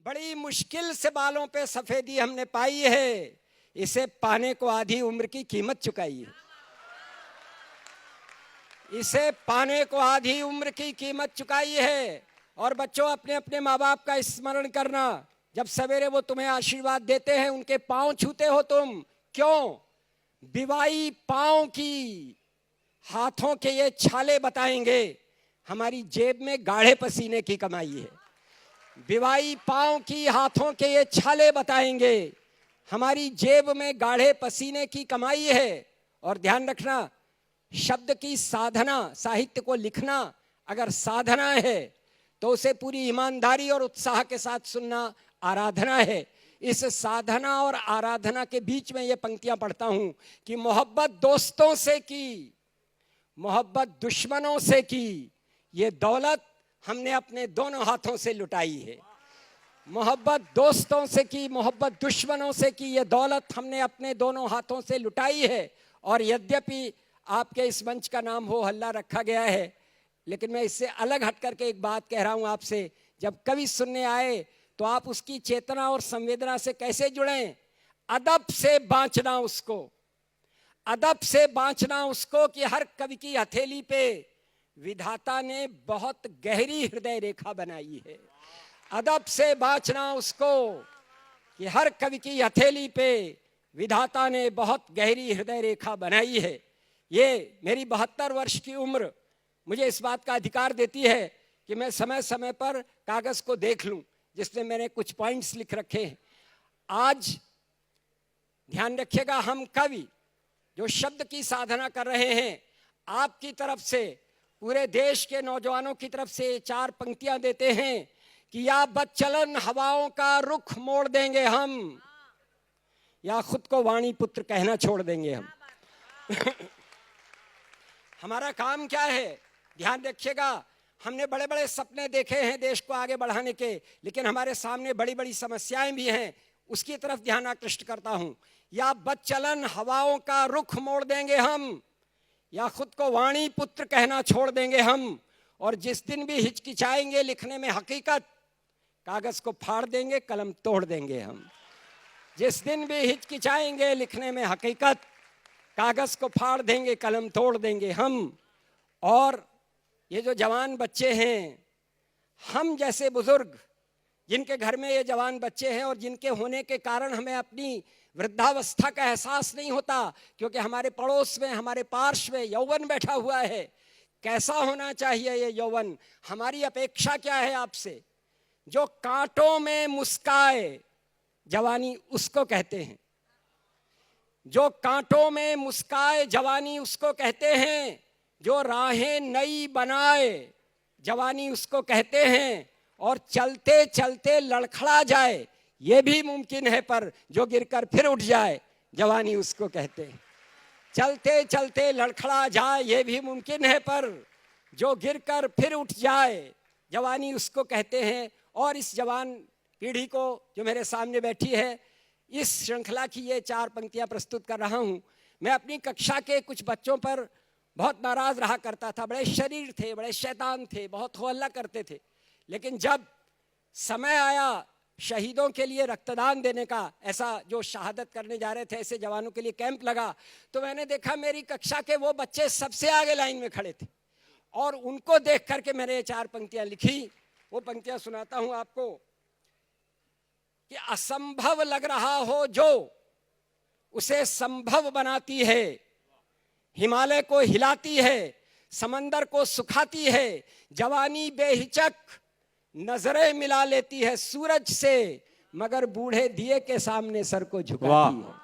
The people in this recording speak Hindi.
बड़ी मुश्किल से बालों पे सफेदी हमने पाई है, इसे पाने को आधी उम्र की कीमत चुकाई है। इसे पाने को आधी उम्र की कीमत चुकाई है। और बच्चों, अपने अपने माँ बाप का स्मरण करना, जब सवेरे वो तुम्हें आशीर्वाद देते हैं उनके पांव छूते हो तुम, क्यों? बिवाई पांव की, हाथों के ये छाले बताएंगे हमारी जेब में गाढ़े पसीने की कमाई है। बिवाई पांव की, हाथों के ये छाले बताएंगे हमारी जेब में गाढ़े पसीने की कमाई है। और ध्यान रखना, शब्द की साधना, साहित्य को लिखना अगर साधना है तो उसे पूरी ईमानदारी और उत्साह के साथ सुनना आराधना है। इस साधना और आराधना के बीच में ये पंक्तियां पढ़ता हूं कि मोहब्बत दोस्तों से की, मोहब्बत दुश्मनों से की, ये दौलत हमने अपने दोनों हाथों से लुटाई है। मोहब्बत दोस्तों से की, मोहब्बत दुश्मनों से की, ये दौलत हमने अपने दोनों हाथों से लुटाई है। और यद्यपि आपके इस मंच का नाम हो हल्ला रखा गया है, लेकिन मैं इससे अलग हट करके एक बात कह रहा हूं आपसे। जब कवि सुनने आए तो आप उसकी चेतना और संवेदना से कैसे जुड़ें? अदब से बांचना उसको, अदब से बांचना उसको कि हर कवि की हथेली पे विधाता ने बहुत गहरी हृदय रेखा बनाई है। अदब से बांचना उसको कि हर कवि की हथेली पे विधाता ने बहुत गहरी हृदय रेखा बनाई है। ये मेरी 72 वर्ष की उम्र मुझे इस बात का अधिकार देती है कि मैं समय समय पर कागज को देख लूं जिसमें मैंने कुछ पॉइंट्स लिख रखे हैं। आज ध्यान रखिएगा, हम कवि जो शब्द की साधना कर रहे हैं, आपकी तरफ से, पूरे देश के नौजवानों की तरफ से 4 पंक्तियां देते हैं कि या बदचलन हवाओं का रुख मोड़ देंगे हम, या खुद को वाणी पुत्र कहना छोड़ देंगे हम। हमारा काम क्या है? ध्यान रखिएगा, हमने बड़े बड़े सपने देखे हैं देश को आगे बढ़ाने के, लेकिन हमारे सामने बड़ी बड़ी समस्याएं भी हैं, उसकी तरफ ध्यान आकृष्ट करता हूं। या बदचलन हवाओं का रुख मोड़ देंगे हम, या खुद को वाणी पुत्र कहना छोड़ देंगे हम। और जिस दिन भी हिचकिचाएंगे लिखने में हकीकत, कागज को फाड़ देंगे, कलम तोड़ देंगे हम। जिस दिन भी हिचकिचाएंगे लिखने में हकीकत, कागज को फाड़ देंगे, कलम तोड़ देंगे हम। और ये जो जवान बच्चे हैं, हम जैसे बुजुर्ग जिनके घर में ये जवान बच्चे हैं और जिनके होने के कारण हमें अपनी वृद्धावस्था का एहसास नहीं होता, क्योंकि हमारे पड़ोस में, हमारे पार्श्व में यौवन बैठा हुआ है। कैसा होना चाहिए ये यौवन? हमारी अपेक्षा क्या है आपसे? जो कांटों में मुस्काए, जवानी उसको कहते हैं। जो कांटों में मुस्काए, जवानी उसको कहते हैं। जो राहें नई बनाए, जवानी उसको कहते हैं। और चलते चलते लड़खड़ा जाए, ये भी मुमकिन है, पर जो गिरकर फिर उठ जाए, जवानी उसको कहते हैं। चलते चलते लड़खड़ा जाए, ये भी मुमकिन है, पर जो गिरकर फिर उठ जाए, जवानी उसको कहते हैं। और इस जवान पीढ़ी को जो मेरे सामने बैठी है, इस श्रृंखला की ये 4 पंक्तियां प्रस्तुत कर रहा हूं। मैं अपनी कक्षा के कुछ बच्चों पर बहुत नाराज रहा करता था। बड़े शरीर थे, बड़े शैतान थे, बहुत हो हल्ला करते थे। लेकिन जब समय आया शहीदों के लिए रक्तदान देने का, ऐसा जो शहादत करने जा रहे थे, ऐसे जवानों के लिए कैंप लगा, तो मैंने देखा मेरी कक्षा के वो बच्चे सबसे आगे लाइन में खड़े थे। और उनको देख करके मैंने ये 4 पंक्तियां लिखी। वो पंक्तियां सुनाता हूं आपको कि असंभव लग रहा हो जो, उसे संभव बनाती है। हिमालय को हिलाती है, समंदर को सुखाती है। जवानी बेहिचक नजरें मिला लेती है सूरज से, मगर बूढ़े दिए के सामने सर को झुकाती है।